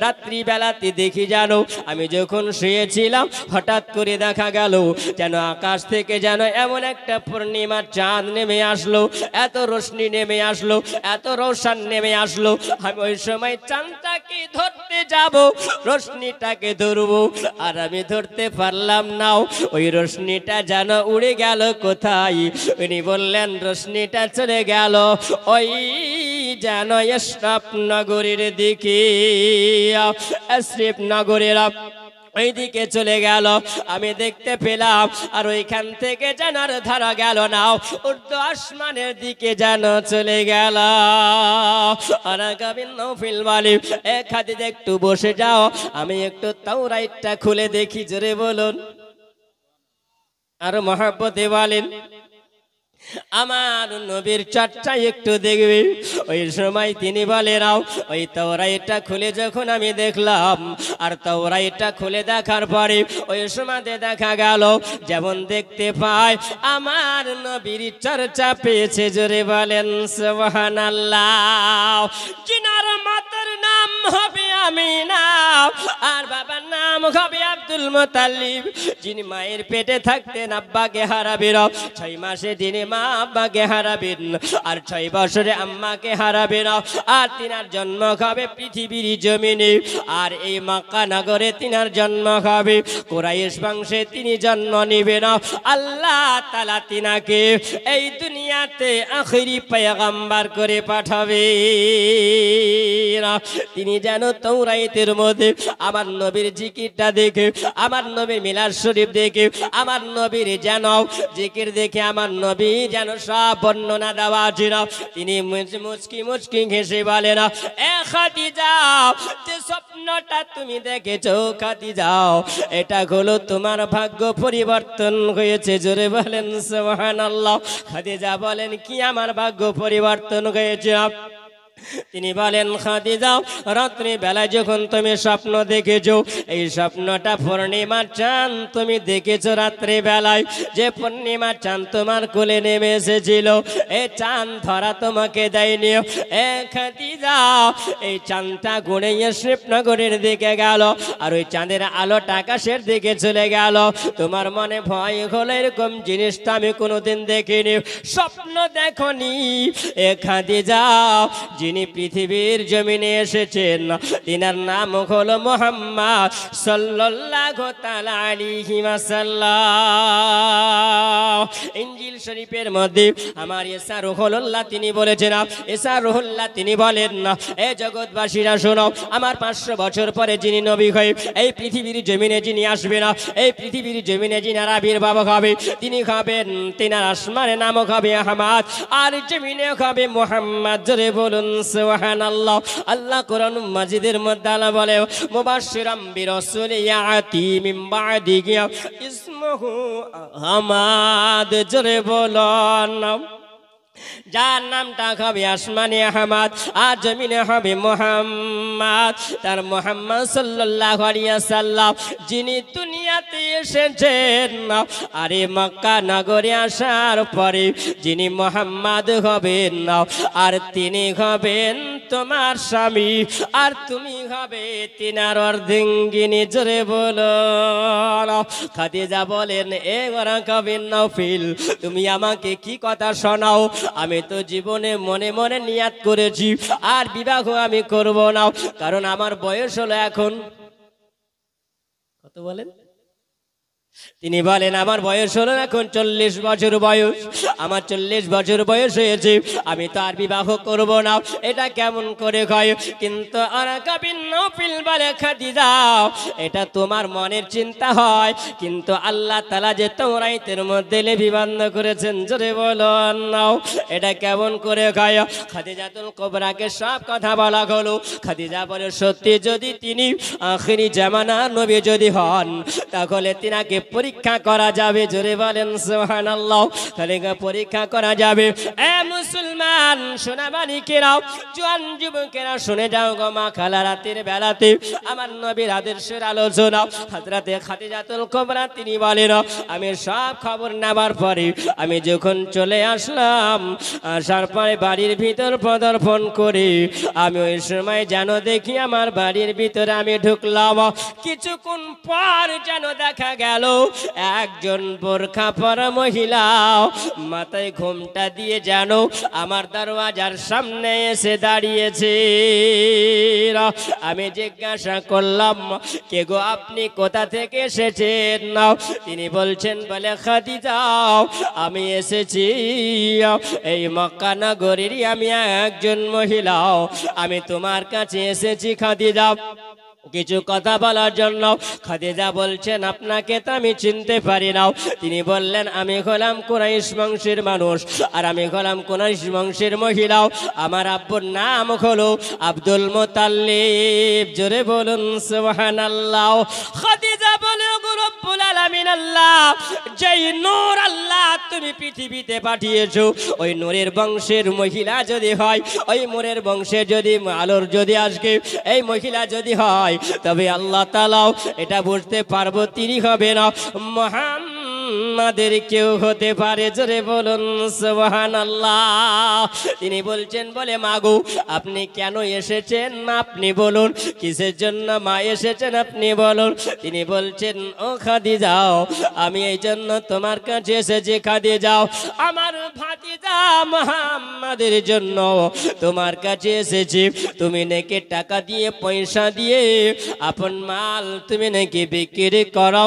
রাত্রি বেলাতে দেখি জানো, আমি যখন শুয়েছিলাম হঠাৎ করে দেখা গেল যেন আকাশ থেকে যেন এমন একটা পূর্ণিমার চাঁদ নেমে আসলো, এত রোশনি নেমে আসলো, এত রোশন নেমে আসলো। আমি ওই সময় চাঁদটাকে ধরতে যাব, রোশনিটাকে ধরবো, আর আমি ধরতে পারলাম না। ওই রোশনিটা যেন উড়ে গেল কোথায়? উনি বললেন, রোশনিটা চলে গেল ওই যেন আশরাফ নগরের দিকে। আশরাফ নগরের ওইদিকে চলে গেল, আমি দেখতে পেলাম। আর ওইখান থেকে যেন আর ধরা গেল না, উর্দু আসমানের দিকে যেন চলে গেল। ওয়ারাকা বিন নাওফিল বলে, এ খাদিজা একটু বসে যাও, আমি একটু তাওরাতটা খুলে দেখি। জোরে বলুন, আর মহব্বতে বলেন, আমার নবীর চর্চা একটু দেখবে। ওই সময় তিনি বলেন, ওই তাওরাতটা খুলে যখন আমি দেখলাম, আর তাওরাতটা খুলে দেখার পরে ওই সময় দেখা গেল যেমন দেখতে পায় আমার নবীর চর্চা পেয়েছে। জোরে বলেন সুবহানাল্লাহ। জিনার মাতার নাম হবে আমিনা, আর বাবার নাম হবে আব্দুল মুতাল্লিব। যিনি মায়ের পেটে থাকতেন আব্বাকে হারাবেন, 6 মাসে যিনি মা আব্বাকে হারাবেন, আর 6 বছরে আম্মাকে হারাবেন, আর তিনার জন্ম হবে পৃথিবীর জমিনে। আর এই মক্কা নগরে তিনার জন্ম হবে, কুরাইশ বংশে তিনি জন্ম নেবেন। আল্লাহ তাআলা তিনাকে এই দুনিয়াতে আখিরি পয়গম্বর করে পাঠাবে। তিনি যেন তাওরাতের মধ্যে আমার নবীর জিকিরটা দেখে, আমার নবীর মিলাদ শরীফ দেখে, আমার নবীর যেন জিকির দেখে আমার নবী যেন সব বর্ণনা দেওয়া আছে। তিনি মুচকি মুচকি হেসে বলেন, এ খাদিজা, যে স্বপ্নটা তুমি দেখেছো খাদিজা, এটা হলো তোমার ভাগ্য পরিবর্তন হয়েছে। জোরে বলেন সুবহানাল্লাহ। খাদিজা বলেন, কি আমার ভাগ্য পরিবর্তন হয়েছে? তিনি বলেন খাদিজা রাত্রি বেলায় যখন তুমি স্বপ্ন দেখেছো এই স্বপ্নটা পূর্ণিমার চাঁদ তুমি দেখেছো রাত্রি বেলায় যে পূর্ণিমার চাঁদ তোমার কোলে নেমে এসেছিল এই চাঁদ ধরা তোমাকে দেয়নি এ খাদিজা এই চাঁদটা গুনে শিবনগরের দিকে গেল আর ওই চাঁদের আলোটা আকাশের দিকে চলে গেল তোমার মনে ভয় হলো এরকম জিনিসটা আমি কোনোদিন দেখিনি স্বপ্ন দেখনি এ খাদিজা যিনি পৃথিবীর জমিনে এসেছেন তিনার নাম হলো মুহাম্মদ সাল্লাল্লাহু তাআলা আলাইহি ওয়াসাল্লাম ইনজিল শরীফের মধ্যে আমার ঈসা রূহুল্লাহ তিনি বলেছেন ঈসা রূহুল্লাহ তিনি বলেন না এ জগৎবাসীরা শোনো আমার 500 বছর পরে যিনি নবী হয়ে এই পৃথিবীর জমিনে যিনি আসবেন এই পৃথিবীর জমিনে যিনি আবির্ভাব হবে তিনি হবেন তিনার আসমানের নাম হবে আহমদ আর জমিনে হবে মুহাম্মদ জোরে বলুন সুবহানাল্লাহ আল্লাহ কোরআন মাজিদের মধ্যে আল্লাহ বলে মুবাশশিরাম বিরাসূলি ইয়াতি মিন বাদিহি ইসমুহু আহমদ জোরে বলুন যার নামটা হবে আসমানে আহমদ আর জমিনে হবে মুহাম্মদ তার মুহাম্মদ সাল্লাল্লাহু আলাইহি ওয়াসাল্লাম যিনি দুনিয়াতে এসেছেন আরে মক্কা নগরে আসার পরে যিনি মুহাম্মদ হবেন আর তিনি হবেন তোমার স্বামী আর তুমি হবে তিনার অর্ধাঙ্গিনী জোরে বলো খাদিজা বলেন এ ওয়ারাকা বিন নাওফিল তুমি আমাকে কি কথা শোনাও আমি তো জীবনে মনে মনে নিয়াত করেছি আর বিবাহ আমি করব না কারণ আমার বয়স হলো এখন কত বলেন তিনি বলেন আমার বয়স হলো এখন 40 বছর বয়স আমার 40 বছর বয়স হয়েছে আমি তো আর বিবাহ করব না এটা কেমন করে হয় কিন্তু ওয়ারাকা বিন নাওফিল বলে খাদিজা এটা তোমার মনের চিন্তা হয় কিন্তু আল্লাহ তাআলা যে তাওরাতের মধ্যে লিপিবদ্ধ করেছেন জোরে বলুন নাও এটা কেমন করে হয় খাদিজাতুল কুবরাকে সব কথা বলা হলো খাদিজা বলে সত্যি যদি তিনি আখিরি জামানার নবী যদি হন তাহলে তিনাকে পরীক্ষা করা যাবে জোরে বলেন সুবহানাল্লাহ তাহলে পরীক্ষা করা যাবে এ মুসলমান সোনা মানিকেরা জোয়ান যুবকেরা শুনে যাও গো মা খালা রাতের বেলাতে আমার নবীর আদর্শের আলোচনা হযরতে খাদিজাতুল কুবরা তিনি বলেন আমি সব খবর নেবার পরে আমি যখন চলে আসলাম আসার পরে বাড়ির ভিতর পদার্পণ করে আমি ওই সময় যেন দেখি আমার বাড়ির ভিতরে আমি ঢুকলাম কিছুক্ষণ পর যেন দেখা গেল একজন বোরখা পরা মহিলা মাথায় ঘোমটা দিয়ে যেন আমার দরওয়াজার সামনে এসে দাঁড়িয়েছে আমি জিজ্ঞাসা করলাম কে গো আপনি কোথা থেকে এসেছেন তিনি বলছেন বলে খাদিজা আমি এসেছি এই মক্কা নগরীরই আমি একজন মহিলা আমি তোমার কাছে এসেছি খাদিজা কিছু কথা বলার জন্য খাদিজা বলছেন আপনাকে তো আমি চিনতে পারি না তিনি বললেন আমি হলাম কুরাইশ বংশের মানুষ আর আমি হলাম কুরাইশ বংশের মহিলা আমার আব্বুর নাম হলো আব্দুল মুতাল্লিব জোরে বলুন সুবহানাল্লাহ খাদিজা বলে গো রব্বুল আলামিন আল্লাহ যেই নূর আল্লাহ তুমি পৃথিবীতে পাঠিয়েছো ওই নূরের বংশের মহিলা যদি হয় ওই নূরের বংশে যদি আলোর যদি আজকে এই মহিলা যদি হয় তবে আল্লাহ তাআলা এটা বুঝতে পারবো তিনি হবে না মুহাম্মাদের কেউ হতে পারে জোরে বলুন সুবহানাল্লাহ তিনি বলছেন বলে মাগো আপনি কেন এসেছেন আপনি বলুন কিসের জন্য মা এসেছেন আপনি বলুন তিনি বলছেন ও খাদিজা আমি এই জন্য তোমার কাছে এসেছি খাদিজা আমার ভাতিজা মুহাম্মাদের জন্য তোমার কাছে এসেছি তুমি নাকি টাকা দিয়ে পয়সা দিয়ে আপন মাল তুমি নাকি বিক্রি করো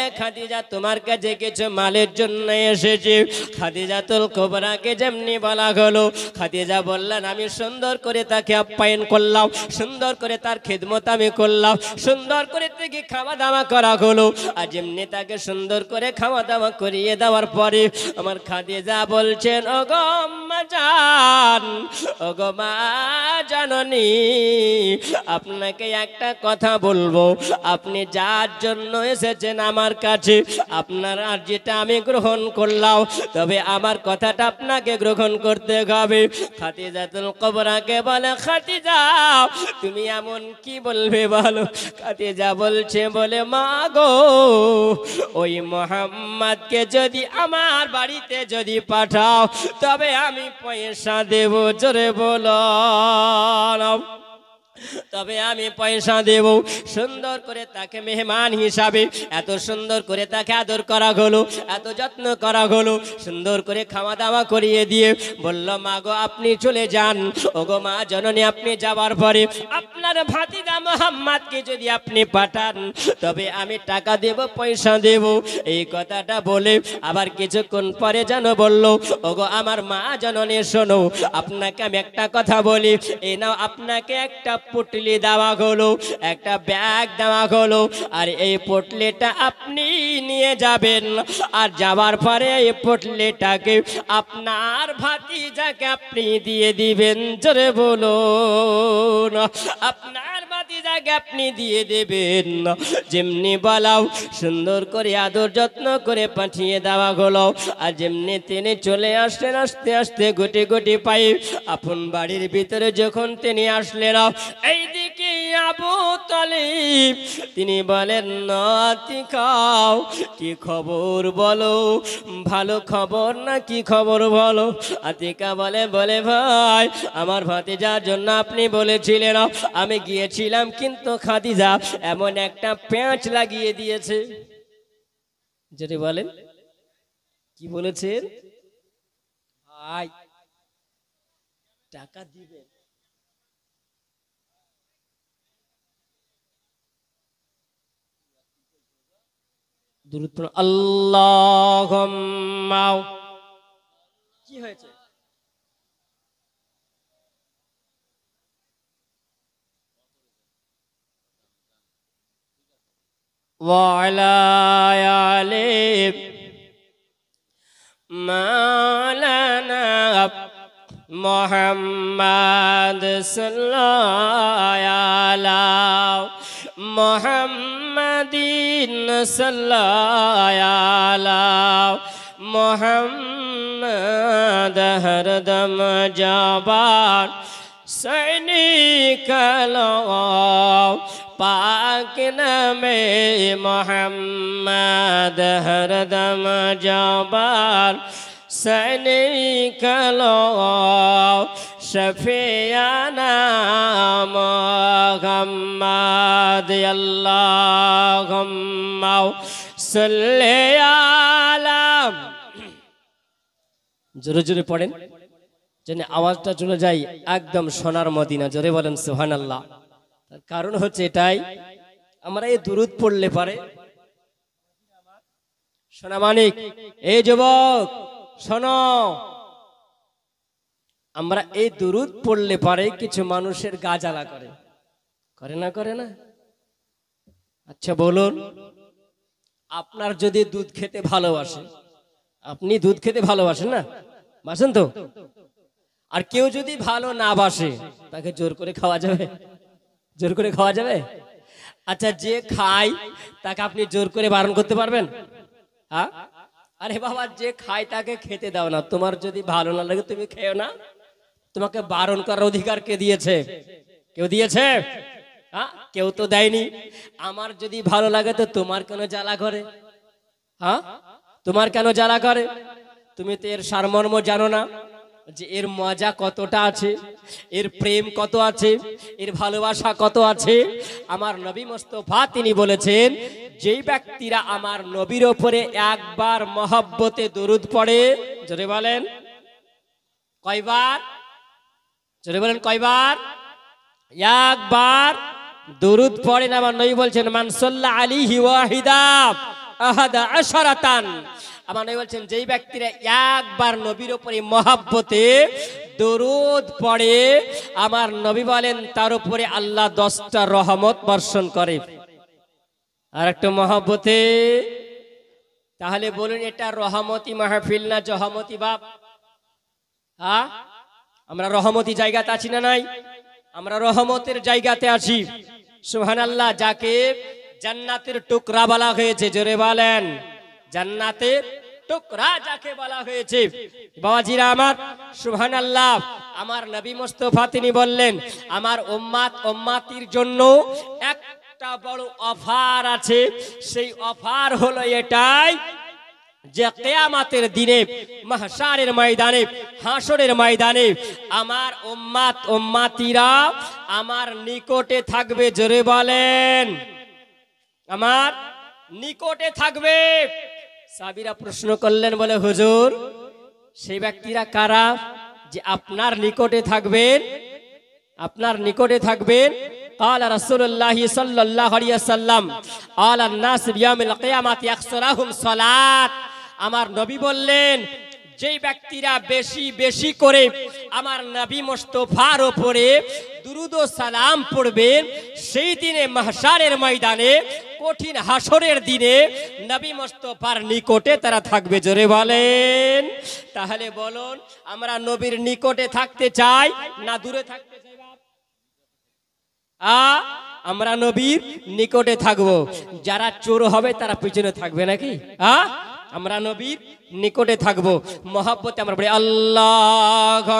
এ খাদিজা তোমার কাছে কিছু মালের জন্য এসেছি খাদিজাতুল কুবরাকে যেমনি বলা হলো খাদিজা বললেন আমি সুন্দর করে তাকে আপ্যায়ন করলাম সুন্দর করে তার খিদমত আমি করলাম সুন্দর করে তাকে খাওয়া দাওয়া করা হলো আর যেমনি তাকে সুন্দর করে খাওয়া দাওয়া করিয়ে দেওয়ার পরে আমার খাদিজা বলছেন ও গো আম্মা জান, ওগো মা জাননী, আপনাকে একটা কথা বলবো, আপনি যার জন্য এসেছেন আমার কাছে, আপনার আর যেটা আমি গ্রহণ করলাম, তবে আমার কথাটা আপনাকে গ্রহণ করতে হবে। খাদিজাতুল কুবরাকে বলে, খাদিজা তুমি এমন কি বলবে বলো? খাদিজা বলছে, বলে মা গো, ওই মোহাম্মদকে যদি আমার বাড়িতে যদি পাঠাও, তবে আমি পয়সা দেব। জোরে বলো, তবে আমি পয়সা দেব। সুন্দর করে তাকে মেহমান হিসাবে এত সুন্দর করে তাকে আদর করা হলো, এত যত্ন করা হলো, সুন্দর করে খাওয়া দাওয়া করিয়ে দিয়ে বলল, মা গো আপনি চলে যান। ওগো মা জননী, আপনি যাবার পরে আপনার ভাতিজা মুহাম্মদকে যদি আপনি পাঠান, তবে আমি টাকা দেব, পয়সা দেব। এই কথাটা বলে আবার কিছুক্ষণ পরে যেন বলল, ওগো আমার মা জননী শোনো, আপনাকে আমি একটা কথা বলি, এই নাও আপনাকে একটা পুটলি দেওয়া হলো, একটা ব্যাগ দেওয়া হলো, আর এই পুটলিটা আপনি নিয়ে যাবেন, আর যাওয়ার পরে এই পুটলিটাকে আপনার ভাতিজাকে আপনি দিয়ে দিবেন। জোরে বলুন, আপনার ভাতিজাকে আপনি দিয়ে দেবেন। যেমনি বলাও সুন্দর করে আদর যত্ন করে পাঠিয়ে দেওয়া হলো, আর যেমনি তিনি চলে আসলেন, আস্তে আস্তে গুটি গুটি পায়ে আপন বাড়ির ভিতরে যখন তিনি আসলেন, এইদিকে আবু তালিব তিনি বলেন, নাতি খাও, কি খবর বলো, ভালো খবর না কি খবর বলো? আতিকা বলে, বলে ভাই আমার ভাতিজার জন্য আপনি বলেছিলেন, আমি গিয়েছিলাম, কিন্তু খাদিজা এমন একটা পেঁচ লাগিয়ে দিয়েছে। যদি বলেন কি বলেছেন? ভাই টাকা দিবেন। দুরূদ পড়ুন, আল্লাহুম্মা। কি হয়েছে? ওয়া আলা আলি মাওলানা মুহাম্মদ সাল্লাল্লাহু আলাইহি মুহাম্মাদিন সাল্লাল্লাহু আলাইহি মুহাম্মদ হরদম জাবান সৈনিক লো পাক নামে মুহাম্মদ হরদম জাবান সৈনিক লো শফিয়ানা মুহাম্মদ আল্লাহুম্মা সাল্লি আলা। জোরে জোরে পড়েন যেন আওয়াজটা চলে যায় একদম সোনার মদিনা। জোরে বলেন সুবহানাল্লাহ। তার কারণ হচ্ছে এটাই, আমরা এই দুরূদ পড়লে পারে, সোনা মানিক, এই যুবক শোনো, আমরা এই দুরূদ পড়লে পারে কিছু মানুষের গা জ্বালা করে, করে না করে না? আচ্ছা বলুন, আপনার যদি দুধ খেতে ভালোবাসে, আপনি দুধ খেতে ভালোবাসেন না? বাসেন তো? আর কেউ যদি ভালো না বাসে, তাকে জোর করে খাওয়া যাবে? জোর করে খাওয়া যাবে? আচ্ছা যে খায় তাকে আপনি জোর করে বারণ করতে পারবেন? হ্যাঁ? আরে বাবা, যে খায় তাকে খেতে দাও না। তোমার যদি ভালো না লাগে তুমি খেও না। তোমাকে বারণ করার অধিকার কে দিয়েছে? কেউ দিয়েছে? হ্যাঁ, কেউ তো দেয়নি। আমার যদি ভালো লাগে তো তোমার কেন জ্বালা করে? হ্যাঁ, তোমার কেন জ্বালা করে? তুমি তো এর সারমর্ম জানো না, যে এর মজা কতটা আছে, এর প্রেম কত আছে, এর ভালোবাসা কত আছে। আমার নবী মুস্তাফা তিনি বলেছেন, যেই ব্যক্তিরা আমার নবীর উপরে একবার মহব্বতে দরুদ পড়ে, জোরে বলেন কয়বার? জোরে বলেন কয়বার? একবার দরুদ পড়েন, আমার নবী বলছেন, মান সাল্লা আলাইহি ওয়াহিদা আহাদা আশরাতান। আমার নবী বলছেন, যেই ব্যক্তিরা একবার নবীর উপরে মহব্বতে দরুদ পড়ে, আমার নবী বলেন তার উপরে আল্লাহ 10টা রহমত বর্ষণ করে। আর একটা মহব্বতে, তাহলে বলুন এটা রহমতি মাহফিল না জহমতি বাপ? হ্যাঁ, আমরা রহমতি জায়গাতে আছি না নাই? আমরা রহমতের জায়গাতে আছি। সুবহানাল্লাহ। যাকে জান্নাতের টুকরা বলা হয়েছে, জোরে বলেন, জান্নাতের টুকরা যাকে বলা হয়েছে। বাবাজিরা আমার, সুবহানাল্লাহ। আমার নবী মুস্তাফা তিনি বললেন, আমার উম্মাত উম্মাতির জন্য একটা বড় অফার আছে। সেই অফার হলো এটাই যে কিয়ামতের দিনে, মাহশারের ময়দানে, হাসরের ময়দানে আমার উম্মাত উম্মাতিরা আমার নিকটে থাকবে। জোরে বলেন, আমার নিকটে থাকবে। সাহাবীরা প্রশ্ন করলেন, বলে হুজুর, সেই ব্যক্তিরা কারা যে আপনার নিকটে থাকবেন? আপনার নিকটে থাকবেন। قال رسول الله صلى الله عليه وسلم على الناس بيوم القيامة أكثرهم صلاة। আমার নবী বললেন, যেই ব্যক্তিরা বেশি বেশি করে আমার নবী মুস্তাফার উপরে দুরূদ ও সালাম পড়বেন, সেই দিনে মাহশারের ময়দানে, কঠিন হাসরের দিনে নবী মুস্তাফার নিকটে তারা থাকবে। জোরে বলেন। তাহলে বলুন, আমরা নবীর নিকটে থাকতে চাই না দূরে থাকতে চাই? আমরা নবীর নিকটে থাকবো। যারা চোর হবে তারা পিছনে থাকবে নাকি? আমরা নবীর নিকটে থাকবো। মহব্বতে আমরা বলি আল্লাহুম্মা